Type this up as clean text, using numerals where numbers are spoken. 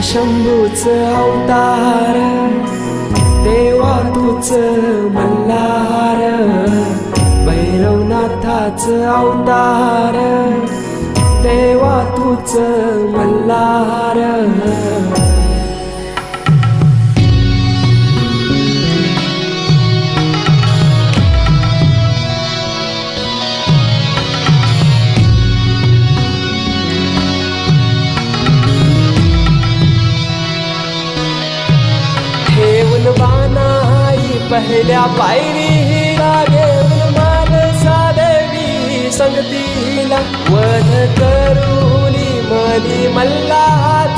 शंभूच अवतार, देवा तूच मल्हार, भैरवनाथाच अवतार, देवा तूच मल्हार. ठेवून बाणाई पहिल्या पायरीला, घेऊन मानसा देवी संगतीला, वध करूनी मनी मल्हार.